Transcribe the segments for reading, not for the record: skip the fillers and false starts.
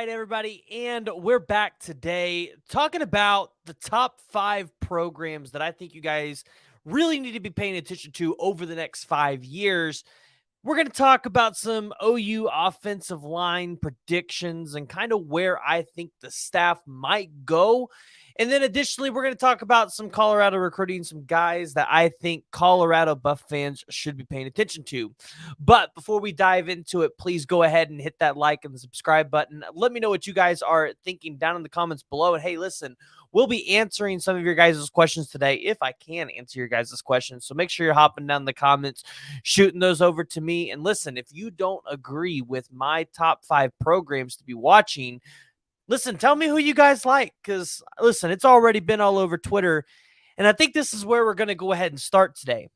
right, everybody, and we're back today talking about the top 5 programs that I think you guys really need to be paying attention to over the next 5 years. We're going to talk about some OU offensive line predictions and kind of where I think the staff might go. And then additionally, we're going to talk about some Colorado recruiting, some guys that I think Colorado Buff fans should be paying attention to. But before we dive into it, please go ahead and hit that like and the subscribe button. Let me know what you guys are thinking down in the comments below. And hey, listen, we'll be answering some of your guys' questions today if I can answer your guys' questions. So make sure you're hopping down in the comments, shooting those over to me. And listen, if you don't agree with my top 5 programs to be watching, listen, tell me who you guys like, because, listen, it's already been all over Twitter, and I think this is where we're going to go ahead and start today,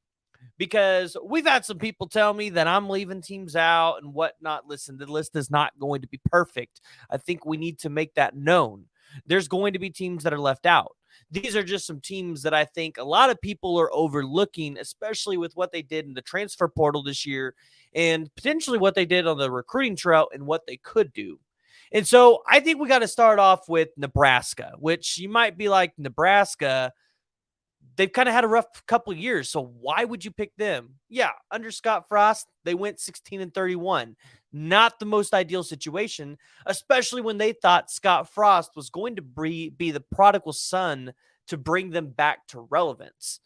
because we've had some people tell me that I'm leaving teams out and whatnot. Listen, the list is not going to be perfect. I think we need to make that known. There's going to be teams that are left out. These are just some teams that I think a lot of people are overlooking, especially with what they did in the transfer portal this year and potentially what they did on the recruiting trail and what they could do. And so I think we got to start off with Nebraska, which you might be like, Nebraska, they've kind of had a rough couple of years. So why would you pick them? Yeah, under Scott Frost, they went 16-31. Not the most ideal situation, especially when they thought Scott Frost was going to be the prodigal son to bring them back to relevance.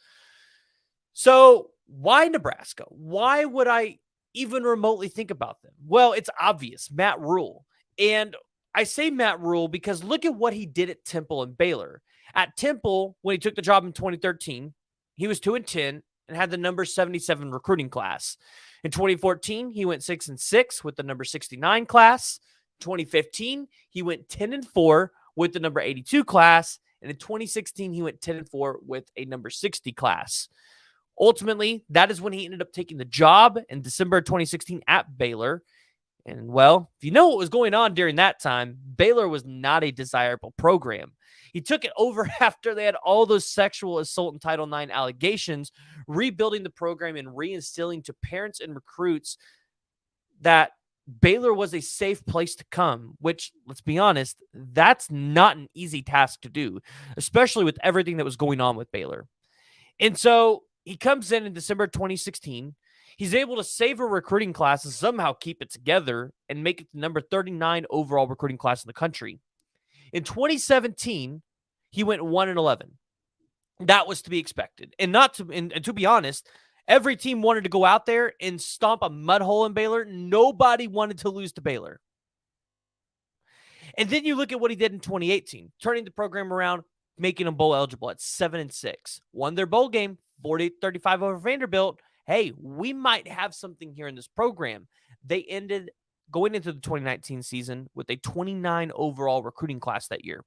So why Nebraska? Why would I even remotely think about them? Well, it's obvious, Matt Rule. And I say Matt Rule because look at what he did at Temple and Baylor. At Temple, when he took the job in 2013, he was 2-10 and had the number 77 recruiting class. In 2014, he went 6-6 with the number 69 class. 2015, he went 10-4 with the number 82 class. And in 2016, he went 10-4 with a number 60 class. Ultimately, that is when he ended up taking the job in December of 2016 at Baylor. And, well, if you know what was going on during that time, Baylor was not a desirable program. He took it over after they had all those sexual assault and Title IX allegations, rebuilding the program and reinstilling to parents and recruits that Baylor was a safe place to come, which, let's be honest, that's not an easy task to do, especially with everything that was going on with Baylor. And so he comes in December 2016. He's able to save a recruiting class and somehow keep it together and make it the number 39 overall recruiting class in the country. In 2017, he went 1-11. That was to be expected. And to be honest, every team wanted to go out there and stomp a mud hole in Baylor. Nobody wanted to lose to Baylor. And then you look at what he did in 2018, turning the program around, making them bowl eligible at 7-6. Won their bowl game, 48-35 over Vanderbilt. Hey, we might have something here in this program. They ended going into the 2019 season with a 29 overall recruiting class that year.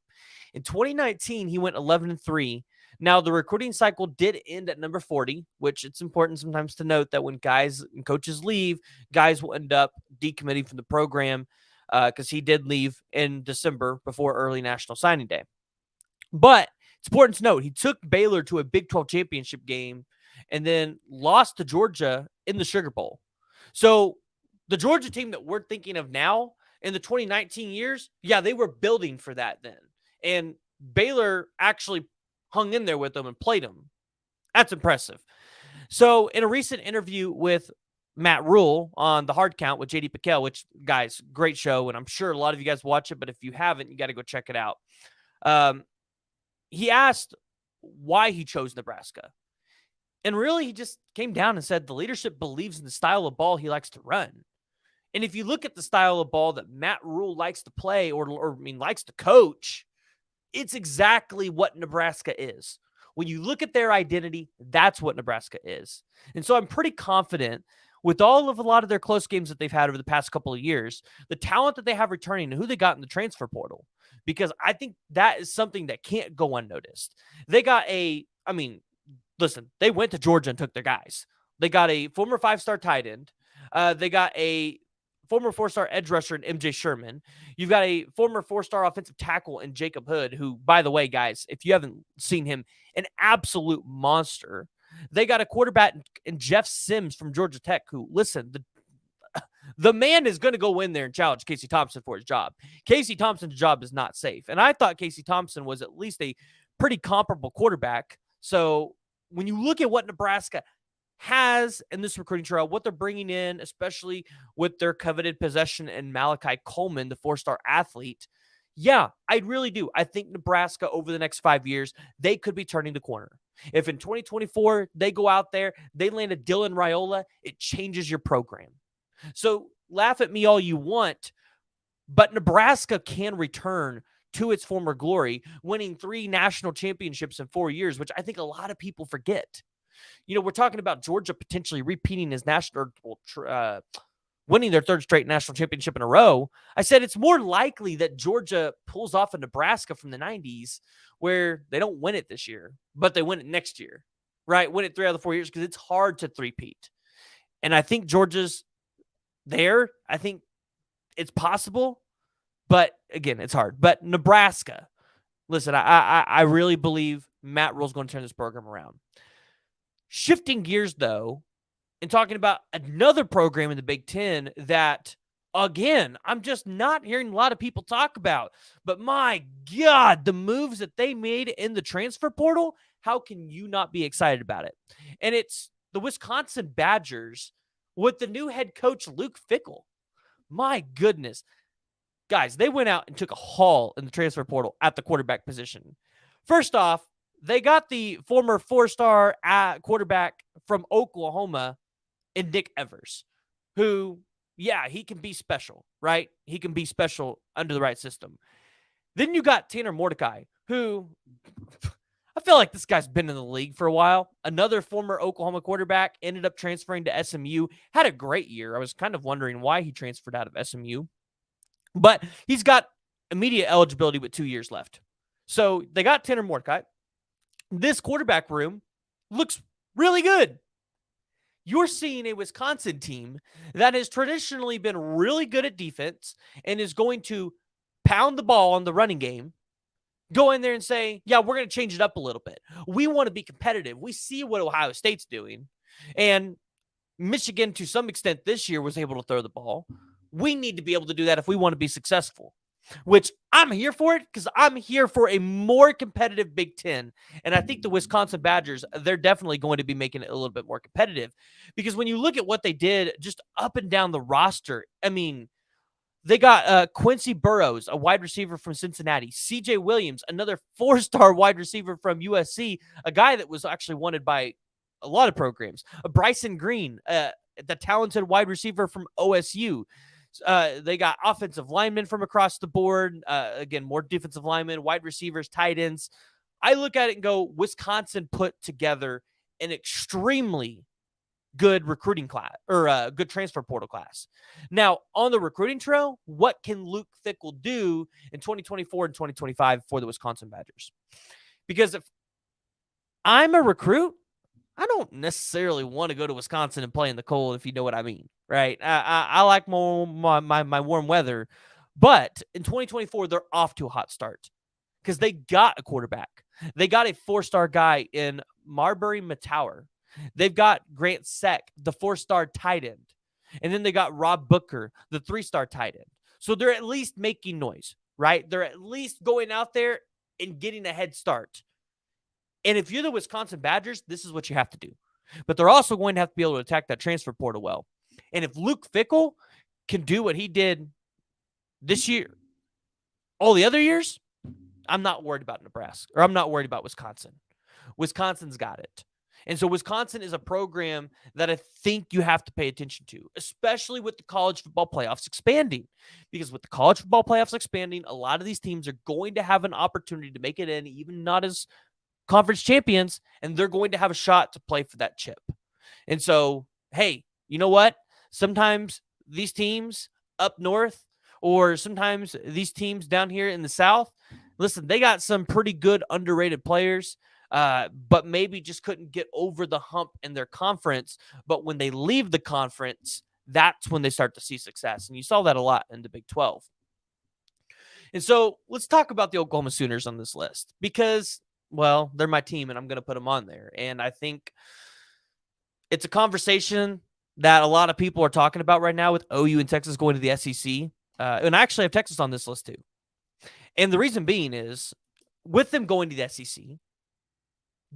In 2019, he went 11-3. Now, the recruiting cycle did end at number 40, which it's important sometimes to note that when guys and coaches leave, guys will end up decommitting from the program because he did leave in December before early National Signing Day. But it's important to note, he took Baylor to a Big 12 championship game and then lost to Georgia in the Sugar Bowl. So the Georgia team that we're thinking of now in the 2019 years, yeah, they were building for that then. And Baylor actually hung in there with them and played them. That's impressive. So in a recent interview with Matt Rule on The Hard Count with JD Piquel, which, guys, great show, and I'm sure a lot of you guys watch it, but if you haven't, you got to go check it out. He asked why he chose Nebraska. And really, he just came down and said the leadership believes in the style of ball he likes to run. And if you look at the style of ball that Matt Rule likes to play or likes to coach, it's exactly what Nebraska is. When you look at their identity, that's what Nebraska is. And so I'm pretty confident with a lot of their close games that they've had over the past couple of years, the talent that they have returning and who they got in the transfer portal, because I think that is something that can't go unnoticed. They got listen, they went to Georgia and took their guys. They got a former 5-star tight end. They got a former 4-star edge rusher in MJ Sherman. You've got a former 4-star offensive tackle in Jacob Hood, who, by the way, guys, if you haven't seen him, an absolute monster. They got a quarterback in Jeff Sims from Georgia Tech, who, listen, The man is going to go in there and challenge Casey Thompson for his job. Casey Thompson's job is not safe. And I thought Casey Thompson was at least a pretty comparable quarterback. So when you look at what Nebraska has in this recruiting trail, what they're bringing in, especially with their coveted possession in Malachi Coleman, the 4-star athlete, yeah, I really do. I think Nebraska over the next 5 years, they could be turning the corner. If in 2024 they go out there, they land a Dylan Raiola, it changes your program. So laugh at me all you want, but Nebraska can return to its former glory, winning 3 national championships in 4 years, which I think a lot of people forget. You know, we're talking about Georgia potentially repeating his winning their 3rd straight national championship in a row. I said it's more likely that Georgia pulls off a Nebraska from the 90s where they don't win it this year, but they win it next year, right? Win it 3 out of the 4 years because it's hard to three-peat. And I think Georgia's there. I think it's possible, but again, it's hard. But Nebraska, listen, I really believe Matt Rule's going to turn this program around. Shifting gears, though, and talking about another program in the Big Ten that, again, I'm just not hearing a lot of people talk about. But my God, the moves that they made in the transfer portal, how can you not be excited about it? And it's the Wisconsin Badgers with the new head coach, Luke Fickell. My goodness. Guys, they went out and took a haul in the transfer portal at the quarterback position. First off, they got the former 4-star quarterback from Oklahoma in Nick Evers, who, yeah, he can be special, right? He can be special under the right system. Then you got Tanner Mordecai, who I feel like this guy's been in the league for a while. Another former Oklahoma quarterback, ended up transferring to SMU, had a great year. I was kind of wondering why he transferred out of SMU. But he's got immediate eligibility with 2 years left. So they got Tanner Mordecai. This quarterback room looks really good. You're seeing a Wisconsin team that has traditionally been really good at defense and is going to pound the ball on the running game, go in there and say, yeah, we're going to change it up a little bit. We want to be competitive. We see what Ohio State's doing. And Michigan, to some extent this year, was able to throw the ball. We need to be able to do that if we want to be successful, which I'm here for it because I'm here for a more competitive Big Ten. And I think the Wisconsin Badgers, they're definitely going to be making it a little bit more competitive because when you look at what they did just up and down the roster, I mean, they got Quincy Burrows, a wide receiver from Cincinnati, CJ Williams, another 4-star wide receiver from USC, a guy that was actually wanted by a lot of programs, Bryson Green, the talented wide receiver from OSU. They got offensive linemen from across the board. Again, more defensive linemen, wide receivers, tight ends. I look at it and go, Wisconsin put together an extremely good recruiting class or good transfer portal class. Now, on the recruiting trail, what can Luke Fickell do in 2024 and 2025 for the Wisconsin Badgers? Because if I'm a recruit, I don't necessarily want to go to Wisconsin and play in the cold, if you know what I mean, right? I like more my warm weather. But in 2024, they're off to a hot start because they got a quarterback. They got a 4-star guy in Marbury Matower. They've got Grant Seck, the 4-star tight end. And then they got Rob Booker, the 3-star tight end. So they're at least making noise, right? They're at least going out there and getting a head start. And if you're the Wisconsin Badgers, this is what you have to do. But they're also going to have to be able to attack that transfer portal well. And if Luke Fickell can do what he did this year, all the other years, I'm not worried about Nebraska, or I'm not worried about Wisconsin. Wisconsin's got it. And so Wisconsin is a program that I think you have to pay attention to, especially with the college football playoffs expanding. Because with the college football playoffs expanding, a lot of these teams are going to have an opportunity to make it in, even not as conference champions, and they're going to have a shot to play for that chip. And so, hey, you know what? Sometimes these teams up north or sometimes these teams down here in the South, listen, they got some pretty good underrated players, but maybe just couldn't get over the hump in their conference. But when they leave the conference, that's when they start to see success. And you saw that a lot in the Big 12. And so let's talk about the Oklahoma Sooners on this list because, well, they're my team and I'm going to put them on there. And I think it's a conversation that a lot of people are talking about right now with OU and Texas going to the SEC. And I actually have Texas on this list too. And the reason being is with them going to the SEC,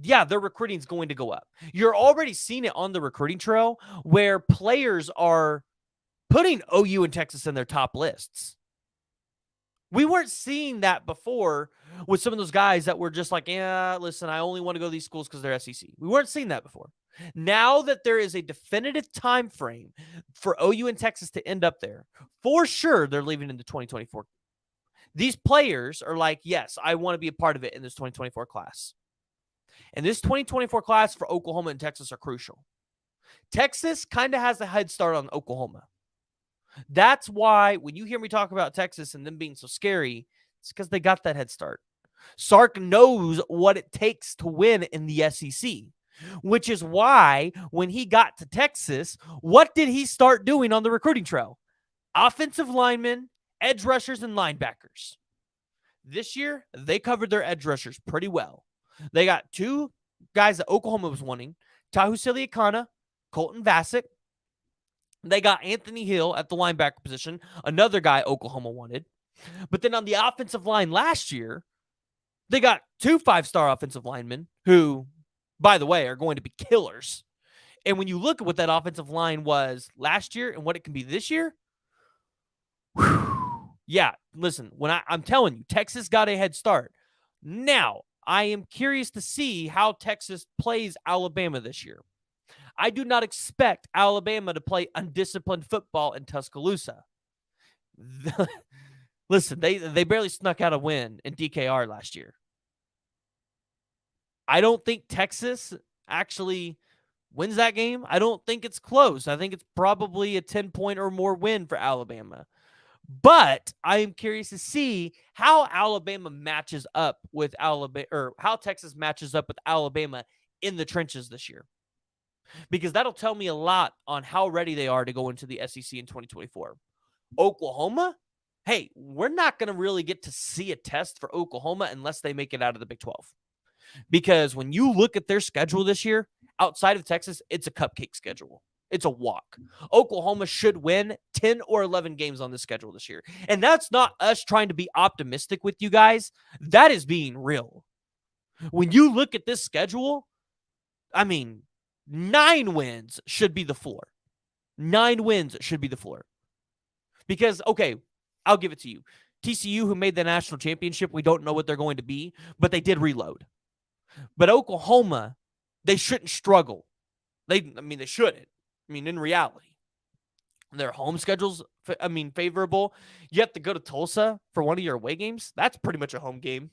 yeah, their recruiting is going to go up. You're already seeing it on the recruiting trail where players are putting OU and Texas in their top lists. We weren't seeing that before with some of those guys that were just like, yeah, listen, I only want to go to these schools because they're SEC. We weren't seeing that before. Now that there is a definitive time frame for OU and Texas to end up there, for sure they're leaving in the 2024. These players are like, yes, I want to be a part of it in this 2024 class. And this 2024 class for Oklahoma and Texas are crucial. Texas kind of has a head start on Oklahoma. That's why when you hear me talk about Texas and them being so scary, it's because they got that head start. Sark knows what it takes to win in the SEC, which is why when he got to Texas, what did he start doing on the recruiting trail? Offensive linemen, edge rushers, and linebackers. This year, they covered their edge rushers pretty well. They got two guys that Oklahoma was wanting, Tahu Siliakana, Colton Vasek. They got Anthony Hill at the linebacker position, another guy Oklahoma wanted. But then on the offensive line last year, they got two 5-star offensive linemen who, by the way, are going to be killers. And when you look at what that offensive line was last year and what it can be this year, yeah, listen, when I'm telling you, Texas got a head start. Now, I am curious to see how Texas plays Alabama this year. I do not expect Alabama to play undisciplined football in Tuscaloosa. Listen, they barely snuck out a win in DKR last year. I don't think Texas actually wins that game. I don't think it's close. I think it's probably a 10-point or more win for Alabama. But I am curious to see how Alabama matches up with Alabama, or how Texas matches up with Alabama in the trenches this year. Because that'll tell me a lot on how ready they are to go into the SEC in 2024. Oklahoma, hey, we're not going to really get to see a test for Oklahoma unless they make it out of the Big 12. Because when you look at their schedule this year, outside of Texas, it's a cupcake schedule. It's a walk. Oklahoma should win 10 or 11 games on this schedule this year. And that's not us trying to be optimistic with you guys. That is being real. When you look at this schedule, I mean, 9 wins should be the floor. 9 wins should be the floor. Because, okay, I'll give it to you. TCU, who made the national championship, we don't know what they're going to be, but they did reload. But Oklahoma, they shouldn't struggle. They shouldn't. In reality. Their home schedule's, favorable. You have to go to Tulsa for one of your away games. That's pretty much a home game,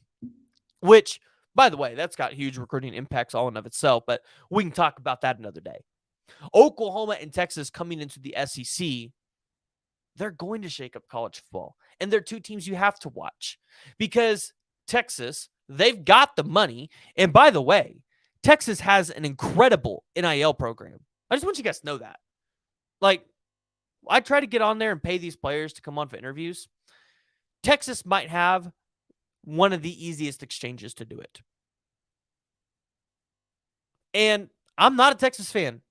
which, by the way, that's got huge recruiting impacts all in of itself, but we can talk about that another day. Oklahoma and Texas coming into the SEC, they're going to shake up college football. And they're two teams you have to watch because Texas, they've got the money. And by the way, Texas has an incredible NIL program. I just want you guys to know that. Like, I try to get on there and pay these players to come on for interviews. Texas might have one of the easiest exchanges to do it. And I'm not a Texas fan,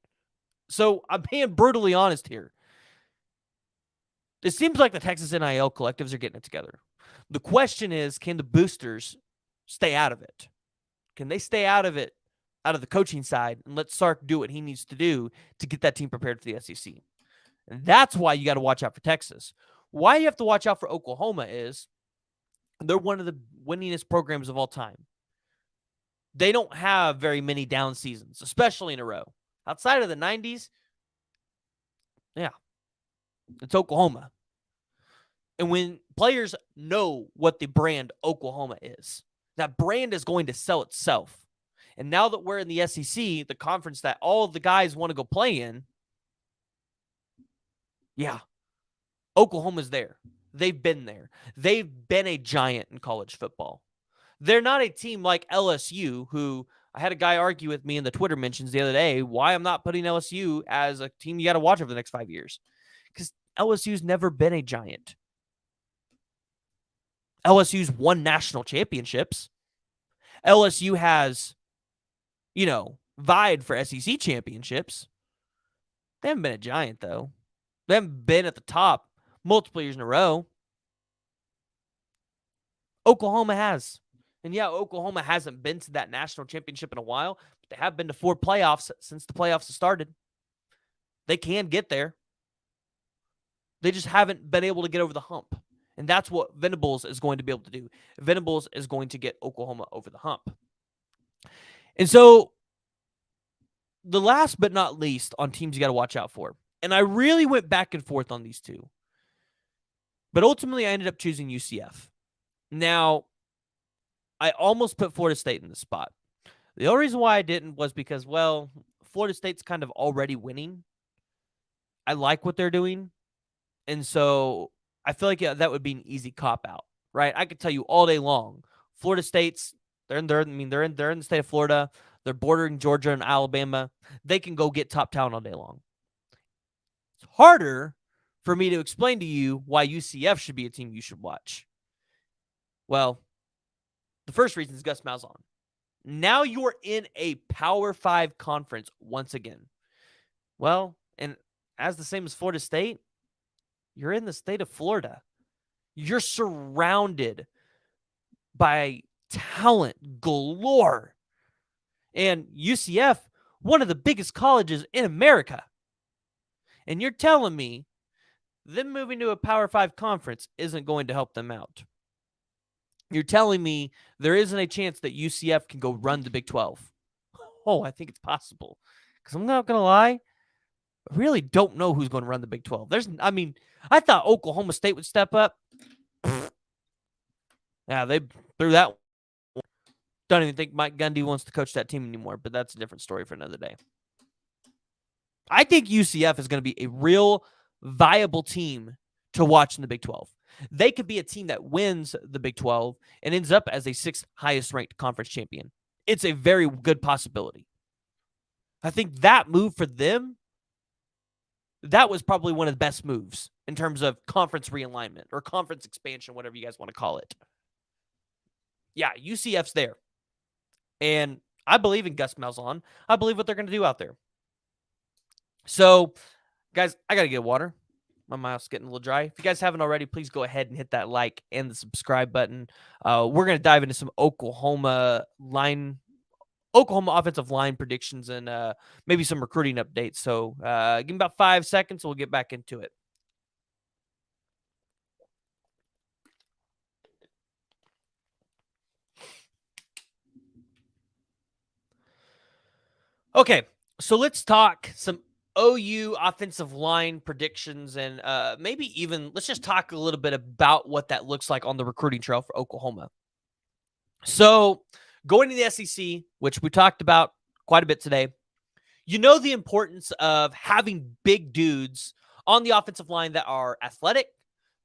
so I'm being brutally honest here. It seems like the Texas NIL collectives are getting it together. The question is, can the boosters stay out of it? Can they stay out of it, out of the coaching side, and let Sark do what he needs to do to get that team prepared for the SEC? And that's why you got to watch out for Texas. Why you have to watch out for Oklahoma is they're one of the winningest programs of all time. They don't have very many down seasons, especially in a row. Outside of the 90s, yeah, it's Oklahoma. And when players know what the brand Oklahoma is, that brand is going to sell itself. And now that we're in the SEC, the conference that all of the guys want to go play in, yeah, Oklahoma's there. They've been there. They've been a giant in college football. They're not a team like LSU, who I had a guy argue with me in the Twitter mentions the other day why I'm not putting LSU as a team you got to watch over the next 5 years. Because LSU's never been a giant. LSU's won national championships. LSU has, vied for SEC championships. They haven't been a giant, though. They haven't been at the top multiple years in a row. Oklahoma has. And yeah, Oklahoma hasn't been to that national championship in a while, but they have been to 4 playoffs since the playoffs have started. They can get there. They just haven't been able to get over the hump. And that's what Venables is going to be able to do. Venables is going to get Oklahoma over the hump. And so, the last but not least on teams you got to watch out for. And I really went back and forth on these two. But ultimately, I ended up choosing UCF. Now, I almost put Florida State in the spot. The only reason why I didn't was because, well, Florida State's kind of already winning. I like what they're doing. And so I feel like that would be an easy cop out, right? I could tell you all day long. Florida State's they're in the state of Florida. They're bordering Georgia and Alabama. They can go get top talent all day long. It's harder for me to explain to you why UCF should be a team you should watch. Well, the first reason is Gus Malzahn. Now you're in a Power 5 conference once again. Well, and as the same as Florida State, you're in the state of Florida. You're surrounded by talent galore. And UCF, one of the biggest colleges in America. And you're telling me them moving to a Power 5 conference isn't going to help them out. You're telling me there isn't a chance that UCF can go run the Big 12. Oh, I think it's possible. Because I'm not going to lie, I really don't know who's going to run the Big 12. I thought Oklahoma State would step up. Yeah, they threw that. Don't even think Mike Gundy wants to coach that team anymore, but that's a different story for another day. I think UCF is going to be a real viable team to watch in the Big 12. They could be a team that wins the Big 12 and ends up as a 6th highest ranked conference champion. It's a very good possibility. I think that move for them, that was probably one of the best moves in terms of conference realignment or conference expansion, whatever you guys want to call it. Yeah, UCF's there. And I believe in Gus Malzahn. I believe what they're going to do out there. So, guys, I got to get water. My mouth's getting a little dry. If you guys haven't already, please go ahead and hit that like and the subscribe button. We're going to dive into some Oklahoma offensive line predictions and maybe some recruiting updates. So give me about 5 seconds. We'll get back into it. Okay, so let's talk some OU offensive line predictions and maybe even let's just talk a little bit about what that looks like on the recruiting trail for Oklahoma. So going to the SEC, which we talked about quite a bit today, you know the importance of having big dudes on the offensive line that are athletic,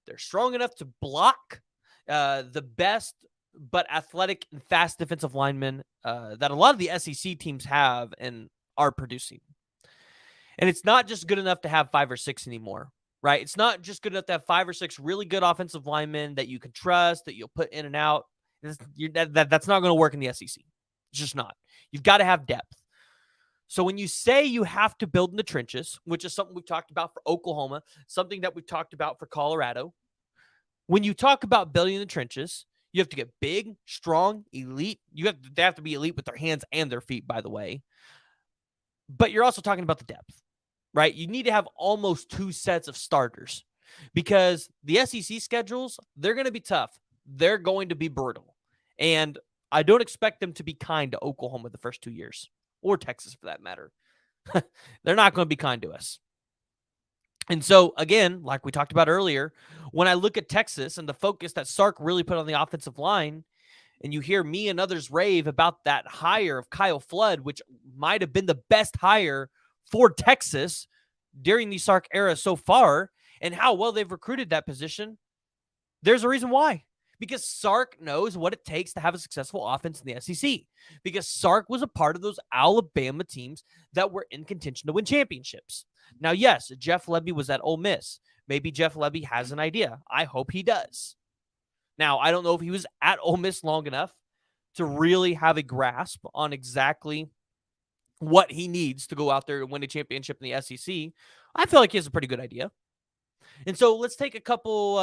they're strong enough to block, the best but athletic and fast defensive linemen that a lot of the SEC teams have and are producing. And it's not just good enough to have 5 or 6 anymore, right? It's not just good enough to have 5 or 6 really good offensive linemen that you can trust, that you'll put in and out. That's not going to work in the SEC. It's just not. You've got to have depth. So when you say you have to build in the trenches, which is something we've talked about for Oklahoma, something that we've talked about for Colorado, when you talk about building in the trenches, you have to get big, strong, elite. They have to be elite with their hands and their feet, by the way. But you're also talking about the depth, right? You need to have almost 2 sets of starters because the SEC schedules, they're going to be tough. They're going to be brutal. And I don't expect them to be kind to Oklahoma the first 2 years, or Texas for that matter. They're not going to be kind to us. And so, again, like we talked about earlier, when I look at Texas and the focus that Sark really put on the offensive line, and you hear me and others rave about that hire of Kyle Flood, which might have been the best hire for Texas during the Sark era so far, and how well they've recruited that position, there's a reason why. Because Sark knows what it takes to have a successful offense in the SEC. Because Sark was a part of those Alabama teams that were in contention to win championships. Now, yes, Jeff Lebby was at Ole Miss. Maybe Jeff Lebby has an idea. I hope he does. Now, I don't know if he was at Ole Miss long enough to really have a grasp on exactly what he needs to go out there and win a championship in the SEC, I feel like he has a pretty good idea. And so let's take a couple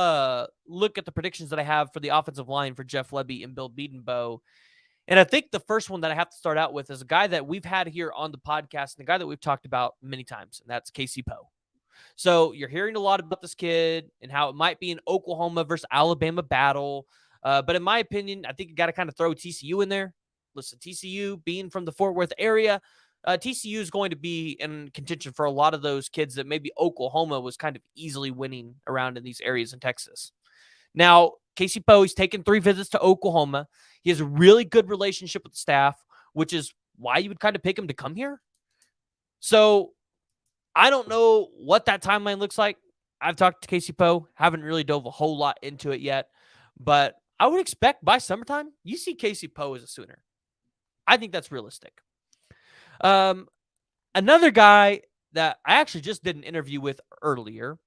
look at the predictions that I have for the offensive line for Jeff Lebby and Bill Bedenbaugh. And I think the first one that I have to start out with is a guy that we've had here on the podcast and a guy that we've talked about many times, and that's Casey Poe. So you're hearing a lot about this kid and how it might be an Oklahoma versus Alabama battle. But in my opinion, I think you got to kind of throw TCU in there. Listen, TCU being from the Fort Worth area, TCU is going to be in contention for a lot of those kids that maybe Oklahoma was kind of easily winning around in these areas in Texas. Now, Casey Poe, he's taken 3 visits to Oklahoma. He has a really good relationship with the staff, which is why you would kind of pick him to come here. So I don't know what that timeline looks like. I've talked to Casey Poe, haven't really dove a whole lot into it yet, but I would expect by summertime, you see Casey Poe as a Sooner. I think that's realistic. Another guy that I actually just did an interview with earlier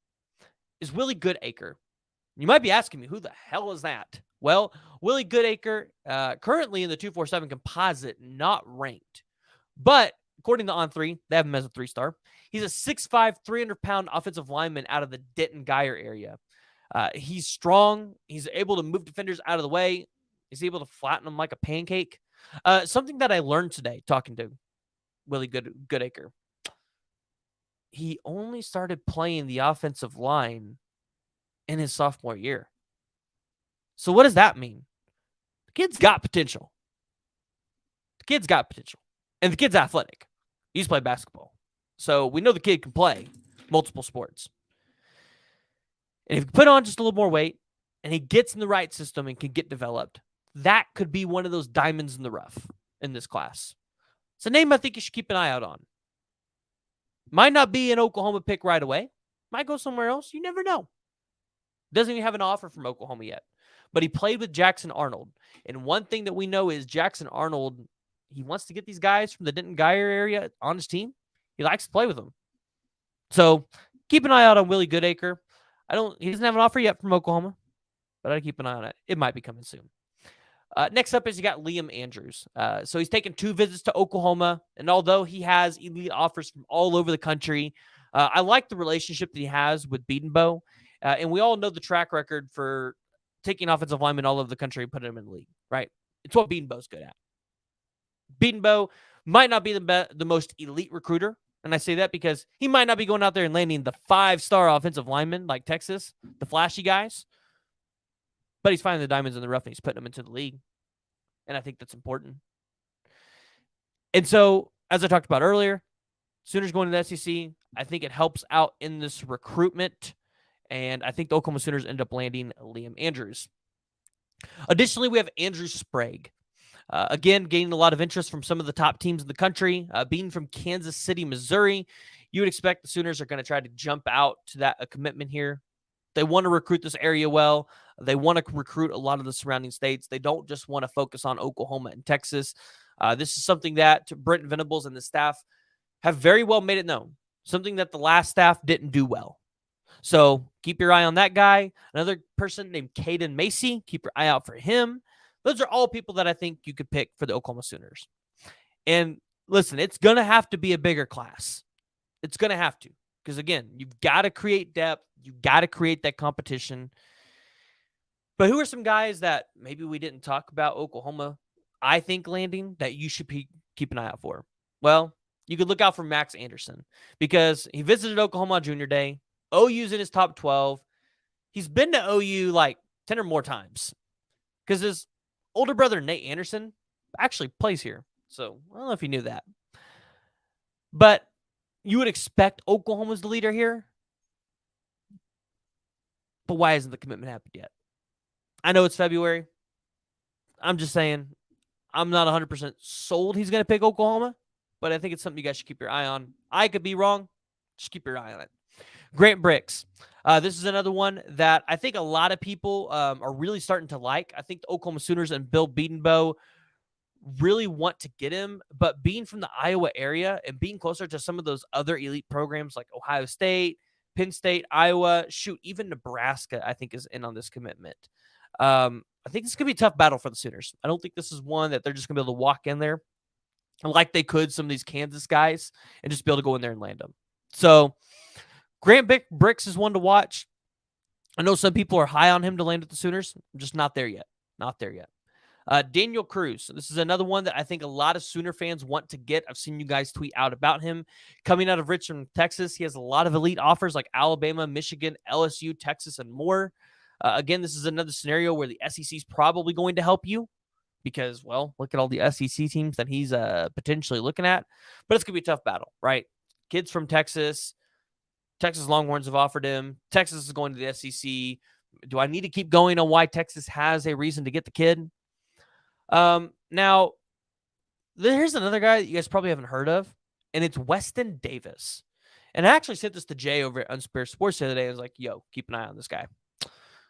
is Willie Goodacre. You might be asking me, who the hell is that? Well, Willie Goodacre, currently in the 247 composite, not ranked. But according to On3, they have him as a 3-star. He's a 6'5", 300-pound offensive lineman out of the Denton-Geyer area. He's strong. He's able to move defenders out of the way. He's able to flatten them like a pancake. Something that I learned today talking to Willie Goodacre. He only started playing the offensive line in his sophomore year. So what does that mean? The kid's got potential. And the kid's athletic. He's played basketball. So we know the kid can play multiple sports. And if you put on just a little more weight and he gets in the right system and can get developed, that could be one of those diamonds in the rough in this class. It's a name I think you should keep an eye out on. Might not be an Oklahoma pick right away. Might go somewhere else. You never know. Doesn't even have an offer from Oklahoma yet. But he played with Jackson Arnold. And one thing that we know is Jackson Arnold, he wants to get these guys from the Denton-Geyer area on his team. He likes to play with them. So keep an eye out on Willie Goodacre. He doesn't have an offer yet from Oklahoma, but I'd keep an eye on it. It might be coming soon. Next up is you got Liam Andrews. So he's taken 2 visits to Oklahoma, and although he has elite offers from all over the country, I like the relationship that he has with Bedenbaugh, and we all know the track record for taking offensive linemen all over the country and putting them in the league, right? It's what Bedenbaugh's good at. Bedenbaugh might not be the most elite recruiter, and I say that because he might not be going out there and landing the 5-star offensive linemen like Texas, the flashy guys. But he's finding the diamonds in the rough and he's putting them into the league. And I think that's important. And so, as I talked about earlier, Sooners going to the SEC, I think it helps out in this recruitment. And I think the Oklahoma Sooners end up landing Liam Andrews. Additionally, we have Andrew Sprague. Again, gaining a lot of interest from some of the top teams in the country. Being from Kansas City, Missouri, you would expect the Sooners are going to try to jump out to a commitment here. They want to recruit this area well. They want to recruit a lot of the surrounding states. They don't just want to focus on Oklahoma and Texas. This is something that Brent Venables and the staff have very well made it known. Something that the last staff didn't do well. So keep your eye on that guy. Another person named Caden Macy. Keep your eye out for him. Those are all people that I think you could pick for the Oklahoma Sooners. And listen, it's going to have to be a bigger class. It's going to have to. Because, again, you've got to create depth. You've got to create that competition. But who are some guys that maybe we didn't talk about Oklahoma, I think, landing that you should keep an eye out for? Well, you could look out for Max Anderson because he visited Oklahoma on Junior Day. OU's in his top 12. He's been to OU like 10 or more times because his older brother, Nate Anderson, actually plays here. So I don't know if you knew that. But you would expect Oklahoma's the leader here. But why hasn't the commitment happened yet? I know it's February. I'm just saying I'm not 100% sold he's going to pick Oklahoma, but I think it's something you guys should keep your eye on. I could be wrong. Just keep your eye on it. Grant Bricks. This is another one that I think a lot of people are really starting to like. I think the Oklahoma Sooners and Bill Bedenbaugh really want to get him, but being from the Iowa area and being closer to some of those other elite programs like Ohio State, Penn State, Iowa, even Nebraska, I think is in on this commitment. I think this could be a tough battle for the Sooners. I don't think this is one that they're just going to be able to walk in there like they could some of these Kansas guys and just be able to go in there and land them. So Grant Bricks is one to watch. I know some people are high on him to land with the Sooners. I'm just not there yet. Not there yet. Daniel Cruz. This is another one that I think a lot of Sooner fans want to get. I've seen you guys tweet out about him. Coming out of Richmond, Texas, he has a lot of elite offers like Alabama, Michigan, LSU, Texas, and more. Again, this is another scenario where the SEC is probably going to help you because, well, look at all the SEC teams that he's potentially looking at. But it's going to be a tough battle, right? Kids from Texas. Texas Longhorns have offered him. Texas is going to the SEC. Do I need to keep going on why Texas has a reason to get the kid? Now, here's another guy that you guys probably haven't heard of, and it's Weston Davis. And I actually sent this to Jay over at Unspare Sports the other day. I was like, yo, keep an eye on this guy.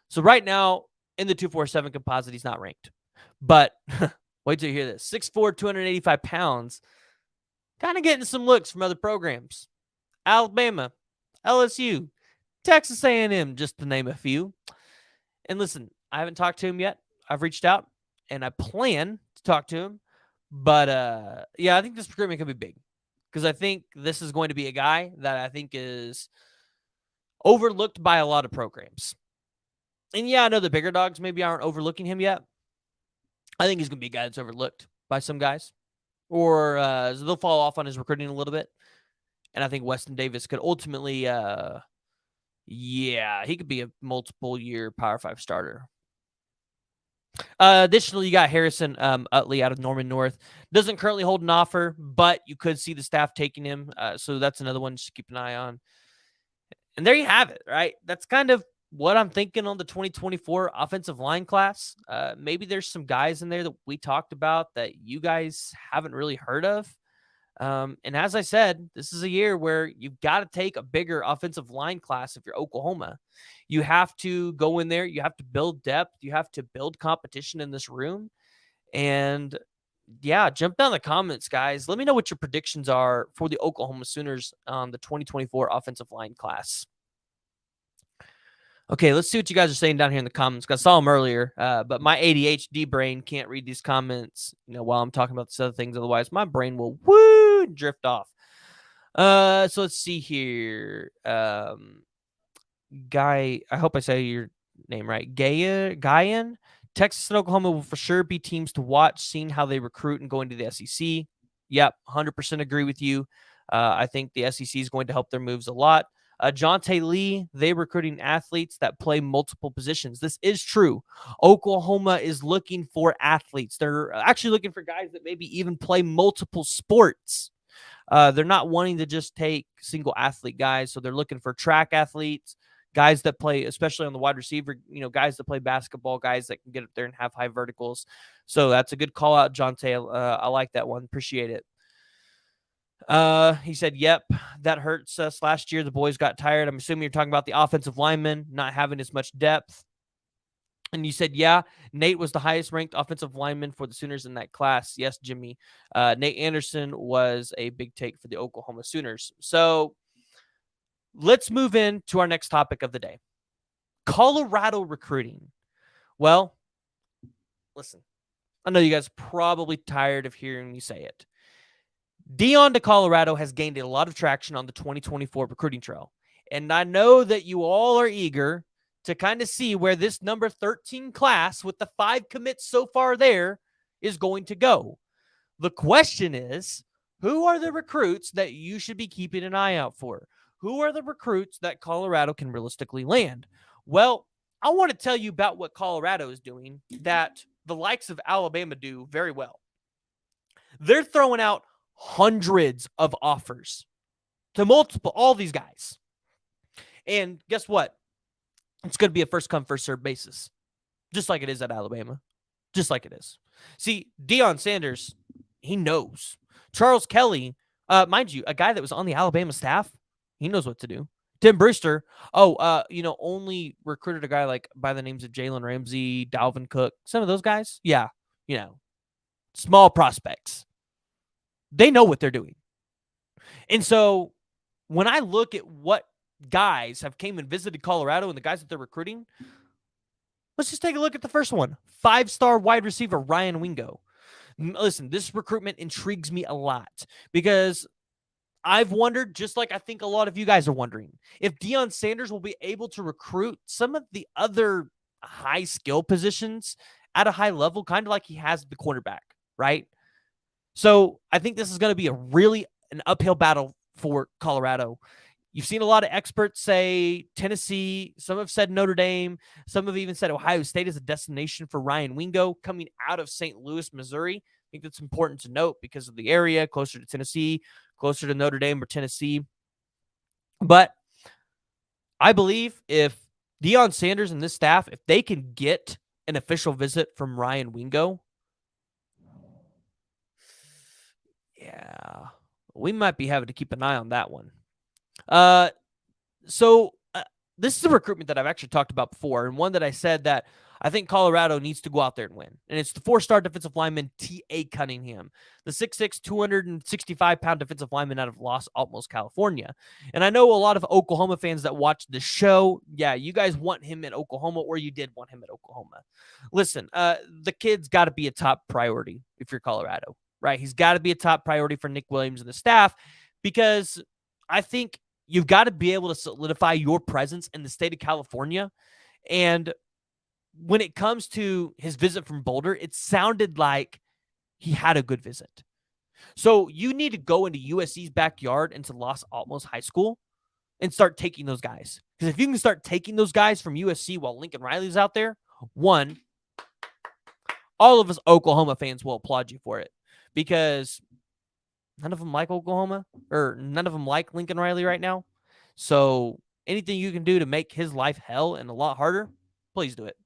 So right now, in the 247 composite, he's not ranked. But wait till you hear this. 6'4", 285 pounds. Kind of getting some looks from other programs. Alabama, LSU, Texas A&M, just to name a few. And listen, I haven't talked to him yet. I've reached out, and I plan to talk to him. But, yeah, I think this recruitment could be big because I think this is going to be a guy that I think is overlooked by a lot of programs. And, yeah, I know the bigger dogs maybe aren't overlooking him yet. I think he's going to be a guy that's overlooked by some guys. Or they'll fall off on his recruiting a little bit. And I think Weston Davis could ultimately, he could be a multiple-year Power 5 starter. Additionally, you got Harrison Utley out of Norman North. Doesn't currently hold an offer, but you could see the staff taking him. So that's another one just to keep an eye on. And there you have it, right? That's kind of what I'm thinking on the 2024 offensive line class. Maybe there's some guys in there that we talked about that you guys haven't really heard of. And as I said, this is a year where you've got to take a bigger offensive line class if you're Oklahoma. You have to go in there. You have to build depth. You have to build competition in this room. And, yeah, jump down in the comments, guys. Let me know what your predictions are for the Oklahoma Sooners on the 2024 offensive line class. Okay, let's see what you guys are saying down here in the comments. I saw them earlier, but my ADHD brain can't read these comments, while I'm talking about these other things. Otherwise, my brain will drift off. So let's see here. Guy, I hope I say your name right. Guyan. Texas and Oklahoma will for sure be teams to watch, seeing how they recruit and go into the SEC. Yep, 100% agree with you. I think the SEC is going to help their moves a lot. Jonte Lee, they recruiting athletes that play multiple positions. This is true. Oklahoma is looking for athletes. They're actually looking for guys that maybe even play multiple sports. They're not wanting to just take single athlete guys. So they're looking for track athletes, guys that play, especially on the wide receiver, guys that play basketball, guys that can get up there and have high verticals. So that's a good call out, Jonte. I like that one. Appreciate it. He said, yep, that hurts us last year. The boys got tired. I'm assuming you're talking about the offensive linemen not having as much depth. And you said, yeah, Nate was the highest ranked offensive lineman for the Sooners in that class. Yes, Jimmy. Nate Anderson was a big take for the Oklahoma Sooners. So let's move into our next topic of the day. Colorado recruiting. Well, listen, I know you guys are probably tired of hearing me say it. Deion to Colorado has gained a lot of traction on the 2024 recruiting trail. And I know that you all are eager to kind of see where this number 13 class with the 5 commits so far there is going to go. The question is, who are the recruits that you should be keeping an eye out for? Who are the recruits that Colorado can realistically land? Well, I want to tell you about what Colorado is doing that the likes of Alabama do very well. They're throwing out hundreds of offers to all these guys. And guess what? It's going to be a first come, first served basis, just like it is at Alabama. Just like it is. See, Deion Sanders, he knows. Charles Kelly, mind you, a guy that was on the Alabama staff, he knows what to do. Tim Brewster, only recruited a guy like by the names of Jalen Ramsey, Dalvin Cook, some of those guys. Yeah, small prospects. They know what they're doing. And so when I look at what guys have came and visited Colorado and the guys that they're recruiting, let's just take a look at the first one. 5-star wide receiver Ryan Wingo. Listen, this recruitment intrigues me a lot because I've wondered, just like I think a lot of you guys are wondering, if Deion Sanders will be able to recruit some of the other high skill positions at a high level, kind of like he has the cornerback, right? So I think this is going to be an uphill battle for Colorado. You've seen a lot of experts say Tennessee. Some have said Notre Dame. Some have even said Ohio State is a destination for Ryan Wingo coming out of St. Louis, Missouri. I think that's important to note because of the area, closer to Tennessee, closer to Notre Dame or Tennessee. But I believe if Deion Sanders and this staff, if they can get an official visit from Ryan Wingo, yeah, we might be having to keep an eye on that one. So this is a recruitment that I've actually talked about before, and one that I said that I think Colorado needs to go out there and win. And it's the 4-star defensive lineman T.A. Cunningham, the 6'6", 265-pound defensive lineman out of Los Alamos, California. And I know a lot of Oklahoma fans that watch the show, yeah, you guys want him in Oklahoma, or you did want him at Oklahoma. Listen, the kid's got to be a top priority if you're Colorado, right? He's got to be a top priority for Nick Williams and the staff because I think you've got to be able to solidify your presence in the state of California. And when it comes to his visit from Boulder, it sounded like he had a good visit. So you need to go into USC's backyard, into Los Alamos High School, and start taking those guys. Because if you can start taking those guys from USC while Lincoln Riley's out there, one, all of us Oklahoma fans will applaud you for it. Because none of them like Oklahoma, or none of them like Lincoln Riley right now. So anything you can do to make his life hell and a lot harder, please do it.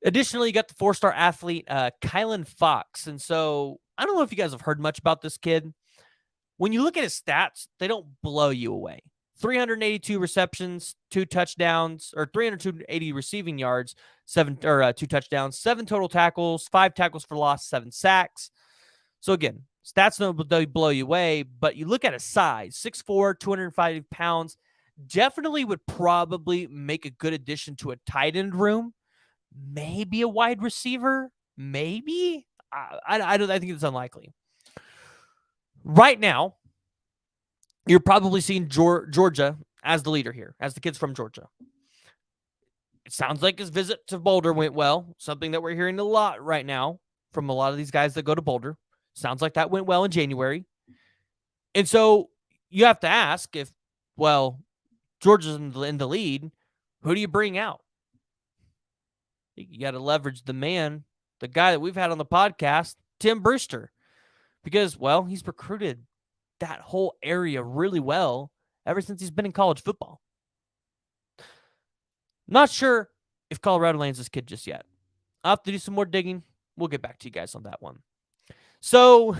Additionally, you got the 4-star athlete, Kylan Fox. And so I don't know if you guys have heard much about this kid. When you look at his stats, they don't blow you away. 382 receptions, 2 touchdowns, or 380 receiving yards, 2 touchdowns, 7 total tackles, 5 tackles for loss, 7 sacks. So again, stats don't blow you away, but you look at his size, 6'4", 205 pounds, definitely would probably make a good addition to a tight end room. Maybe a wide receiver, maybe. I think it's unlikely. Right now, you're probably seeing Georgia as the leader here, as the kid's from Georgia. It sounds like his visit to Boulder went well, something that we're hearing a lot right now from a lot of these guys that go to Boulder. Sounds like that went well in January. And so you have to ask if, well, Georgia's in the lead, who do you bring out? You got to leverage the guy that we've had on the podcast, Tim Brewster, because, well, he's recruited that whole area really well ever since he's been in college football. Not sure if Colorado lands this kid just yet. I'll have to do some more digging. We'll get back to you guys on that one. So,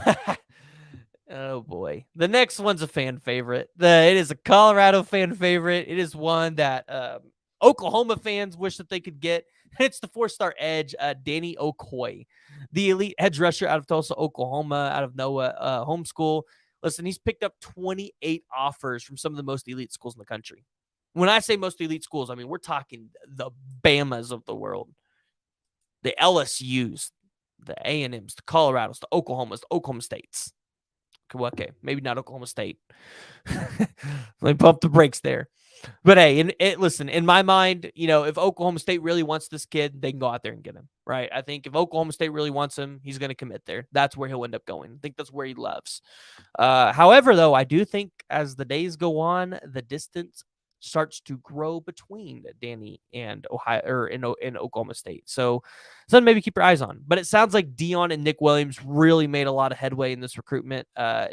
oh boy. The next one's a fan favorite. It is a Colorado fan favorite. It is one that Oklahoma fans wish that they could get. It's the 4-star edge, Danny Okoye, the elite edge rusher out of Tulsa, Oklahoma, out of NOAA homeschool. Listen, he's picked up 28 offers from some of the most elite schools in the country. When I say most elite schools, I mean, we're talking the Bamas of the world, the LSUs, the A&Ms, the Colorados, the Oklahomas, the Oklahoma States. Okay, maybe not Oklahoma State. Let me pump the brakes there. But hey, listen, in my mind, if Oklahoma State really wants this kid, they can go out there and get him, right? I think if Oklahoma State really wants him, he's going to commit there. That's where he'll end up going. I think that's where he loves. However, though, I do think as the days go on, the distance starts to grow between Danny and Ohio, or in Oklahoma State. So something maybe keep your eyes on. But it sounds like Deion and Nick Williams really made a lot of headway in this recruitment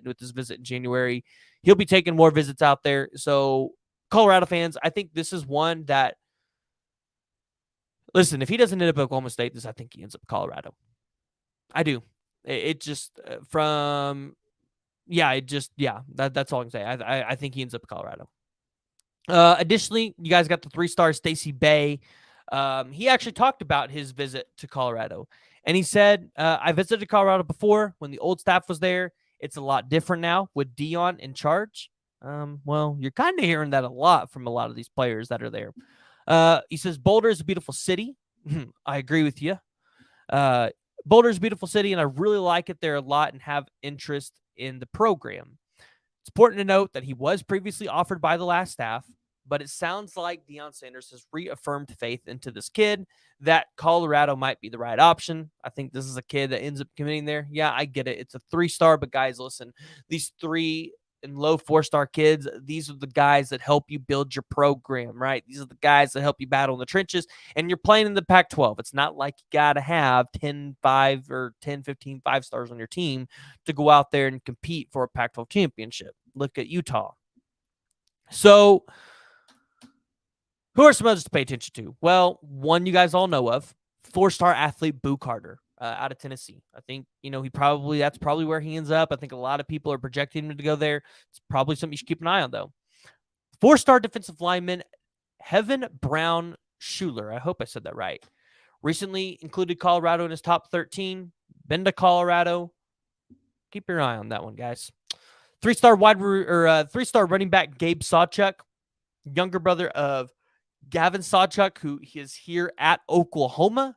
with this visit in January. He'll be taking more visits out there. So Colorado fans, I think this is one that, listen, if he doesn't end up at Oklahoma State, I think he ends up Colorado. I do. That's all I can say. I think he ends up Colorado. Additionally, you guys got the 3-star Stacey Bay. He actually talked about his visit to Colorado, and he said, I visited Colorado before when the old staff was there. It's a lot different now with Deion in charge. Well, you're kind of hearing that a lot from a lot of these players that are there. He says, Boulder is a beautiful city. I agree with you. Boulder's a beautiful city, and I really like it there a lot and have interest in the program. It's important to note that he was previously offered by the last staff, but it sounds like Deion Sanders has reaffirmed faith into this kid that Colorado might be the right option. I think this is a kid that ends up committing there. Yeah, I get it. It's a 3-star, but guys, listen, these 3 and low 4-star kids, these are the guys that help you build your program, right? These are the guys that help you battle in the trenches, and you're playing in the Pac-12. It's not like you got to have 10, 5 or 10, 15 5-stars on your team to go out there and compete for a Pac-12 championship. Look at Utah. So, who are some others to pay attention to? Well, one you guys all know of, 4-star athlete Boo Carter out of Tennessee. I think, that's probably where he ends up. I think a lot of people are projecting him to go there. It's probably something you should keep an eye on, though. 4-star defensive lineman Heaven Brown Schuler. I hope I said that right. Recently included Colorado in his top 13. Been to Colorado. Keep your eye on that one, guys. 3-star 3-star running back Gabe Sawchuk, younger brother of Gavin Sawchuk, who is here at Oklahoma.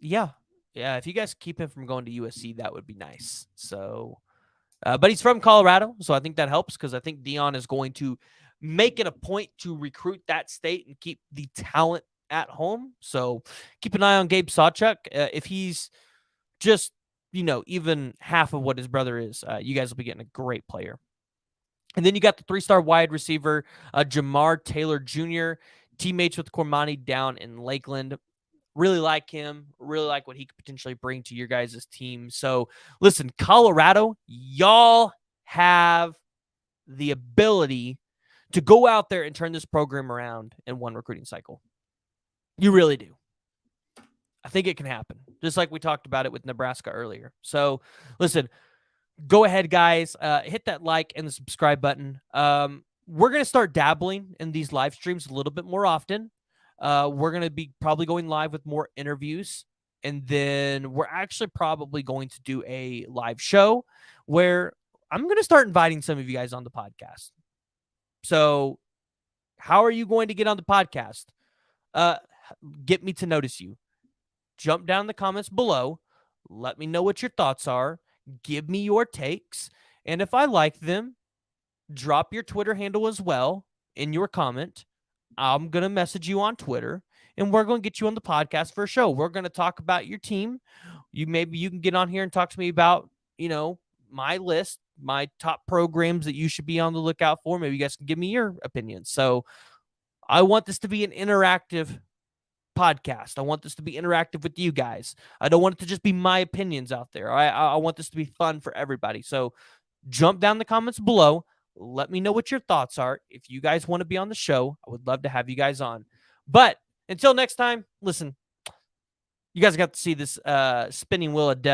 Yeah. If you guys keep him from going to USC, that would be nice. So, but he's from Colorado, so I think that helps because I think Deion is going to make it a point to recruit that state and keep the talent at home. So keep an eye on Gabe Sawchuk. If he's just even half of what his brother is, you guys will be getting a great player. And then you got the 3-star wide receiver, Jamar Taylor Jr., teammates with Cormani down in Lakeland. Really like him. Really like what he could potentially bring to your guys' team. So, listen, Colorado, y'all have the ability to go out there and turn this program around in one recruiting cycle. You really do. I think it can happen, just like we talked about it with Nebraska earlier. So, listen, go ahead, guys. Hit that like and the subscribe button. We're going to start dabbling in these live streams a little bit more often. We're going to be probably going live with more interviews. And then we're actually probably going to do a live show where I'm going to start inviting some of you guys on the podcast. So how are you going to get on the podcast? Get me to notice you. Jump down in the comments below. Let me know what your thoughts are. Give me your takes. And if I like them, drop your Twitter handle as well in your comment. I'm going to message you on Twitter, and we're going to get you on the podcast for a show. We're going to talk about your team. Maybe you can get on here and talk to me about, my list, my top programs that you should be on the lookout for. Maybe you guys can give me your opinions. So I want this to be an interactive podcast. I want this to be interactive with you guys. I don't want it to just be my opinions out there. I want this to be fun for everybody. So jump down in the comments below. Let me know what your thoughts are. If you guys want to be on the show, I would love to have you guys on. But until next time, listen, you guys got to see this spinning wheel of death